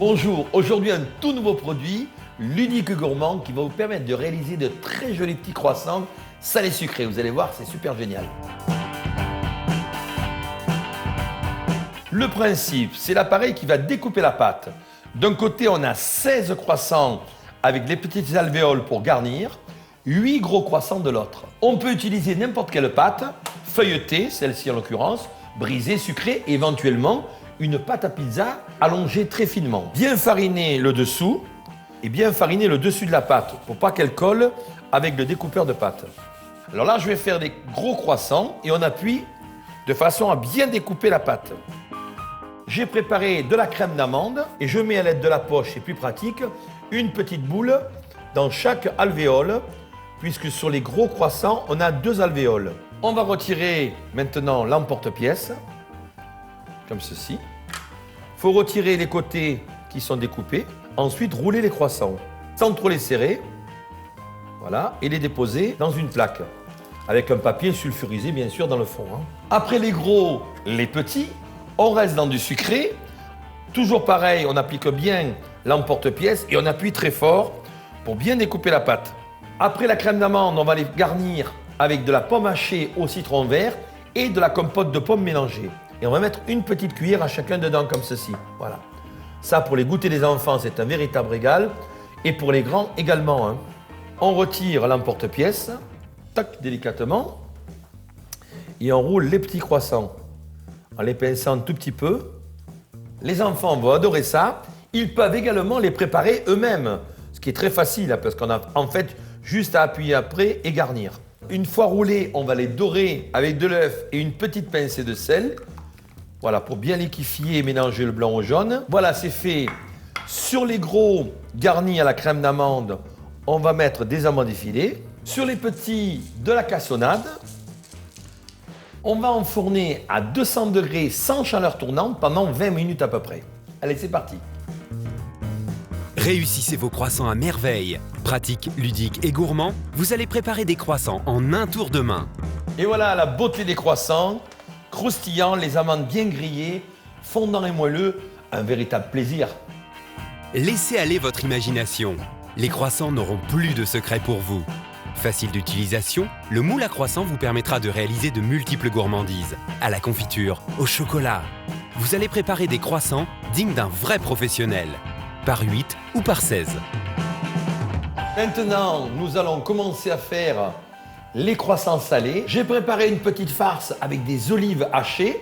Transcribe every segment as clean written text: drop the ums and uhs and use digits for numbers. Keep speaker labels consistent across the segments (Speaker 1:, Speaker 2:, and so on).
Speaker 1: Bonjour, aujourd'hui un tout nouveau produit, l'Unique Gourmand, qui va vous permettre de réaliser de très jolis petits croissants salés sucrés. Vous allez voir, c'est super génial. Le principe, c'est l'appareil qui va découper la pâte. D'un côté, on a 16 croissants avec les petites alvéoles pour garnir, 8 gros croissants de l'autre. On peut utiliser n'importe quelle pâte, feuilletée, celle-ci en l'occurrence, brisée, sucrée, et éventuellement une pâte à pizza allongée très finement. Bien fariner le dessous et bien fariner le dessus de la pâte pour pas qu'elle colle avec le découpeur de pâte. Alors là, je vais faire des gros croissants et on appuie de façon à bien découper la pâte. J'ai préparé de la crème d'amande et je mets à l'aide de la poche, c'est plus pratique, une petite boule dans chaque alvéole, puisque sur les gros croissants, on a 2 alvéoles. On va retirer maintenant l'emporte-pièce, comme ceci. Il faut retirer les côtés qui sont découpés. Ensuite, rouler les croissants, sans trop les serrer. Voilà, et les déposer dans une plaque, avec un papier sulfurisé, bien sûr, dans le fond. Après les gros, les petits, on reste dans du sucré. Toujours pareil, on applique bien l'emporte-pièce et on appuie très fort pour bien découper la pâte. Après la crème d'amande, on va les garnir avec de la pomme hachée au citron vert et de la compote de pommes mélangée. Et on va mettre une petite cuillère à chacun dedans, comme ceci. Voilà. Ça, pour les goûters des enfants, c'est un véritable régal. Et pour les grands également. On retire l'emporte-pièce, tac, délicatement. Et on roule les petits croissants en les pinçant un tout petit peu. Les enfants vont adorer ça. Ils peuvent également les préparer eux-mêmes, ce qui est très facile, parce qu'on a en fait juste à appuyer après et garnir. Une fois roulés, on va les dorer avec de l'œuf et une petite pincée de sel. Voilà, pour bien liquéfier et mélanger le blanc au jaune. Voilà, c'est fait. Sur les gros garnis à la crème d'amande, on va mettre des amandes effilées. Sur les petits, de la cassonade. On va enfourner à 200 degrés sans chaleur tournante pendant 20 minutes à peu près. Allez, c'est parti.
Speaker 2: Réussissez vos croissants à merveille. Pratique, ludique et gourmand, vous allez préparer des croissants en un tour de main.
Speaker 1: Et voilà la beauté des croissants. Croustillants, les amandes bien grillées, fondants et moelleux, un véritable plaisir.
Speaker 2: Laissez aller votre imagination. Les croissants n'auront plus de secrets pour vous. Facile d'utilisation, le moule à croissant vous permettra de réaliser de multiples gourmandises. À la confiture, au chocolat. Vous allez préparer des croissants dignes d'un vrai professionnel. Par 8 ou par 16.
Speaker 1: Maintenant, nous allons commencer à faire les croissants salés. J'ai préparé une petite farce avec des olives hachées,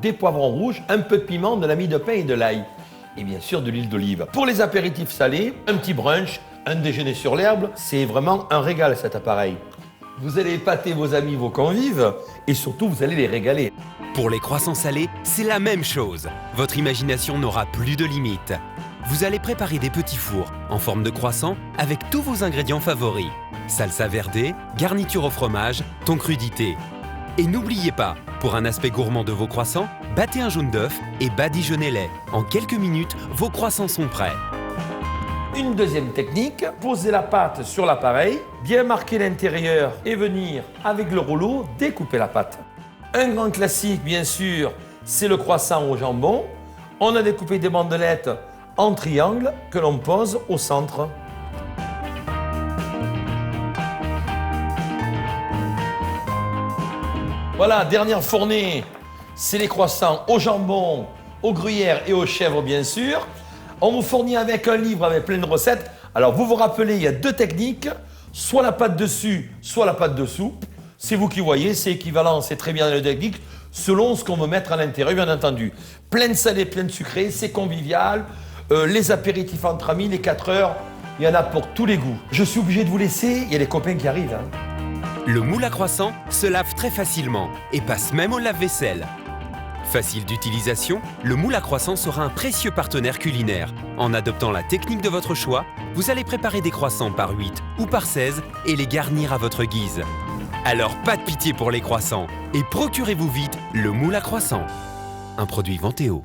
Speaker 1: des poivrons rouges, un peu de piment, de la mie de pain et de l'ail. Et bien sûr de l'huile d'olive. Pour les apéritifs salés, un petit brunch, un déjeuner sur l'herbe, c'est vraiment un régal cet appareil. Vous allez épater vos amis, vos convives et surtout vous allez les régaler.
Speaker 2: Pour les croissants salés, c'est la même chose. Votre imagination n'aura plus de limites. Vous allez préparer des petits fours en forme de croissant avec tous vos ingrédients favoris. Salsa verde, garniture au fromage, thon crudité. Et n'oubliez pas, pour un aspect gourmand de vos croissants, battez un jaune d'œuf et badigeonnez-les. En quelques minutes, vos croissants sont prêts.
Speaker 1: Une deuxième technique, poser la pâte sur l'appareil, bien marquer l'intérieur et venir avec le rouleau découper la pâte. Un grand classique, bien sûr, c'est le croissant au jambon. On a découpé des bandelettes en triangle que l'on pose au centre. Voilà, dernière fournée, c'est les croissants au jambon, au gruyère et aux chèvres, bien sûr. On vous fournit avec un livre avec plein de recettes. Alors, vous vous rappelez, il y a 2 techniques, soit la pâte dessus, soit la pâte dessous. C'est vous qui voyez, c'est équivalent, c'est très bien dans les techniques, selon ce qu'on veut mettre à l'intérieur, bien entendu. Plein de salé, plein de sucré, c'est convivial. Les apéritifs entre amis, les 4 heures, il y en a pour tous les goûts. Je suis obligé de vous laisser, il y a les copains qui arrivent.
Speaker 2: Le moule à croissant se lave très facilement et passe même au lave-vaisselle. Facile d'utilisation, le moule à croissant sera un précieux partenaire culinaire. En adoptant la technique de votre choix, vous allez préparer des croissants par 8 ou par 16 et les garnir à votre guise. Alors pas de pitié pour les croissants et procurez-vous vite le moule à croissant. Un produit Ventéo.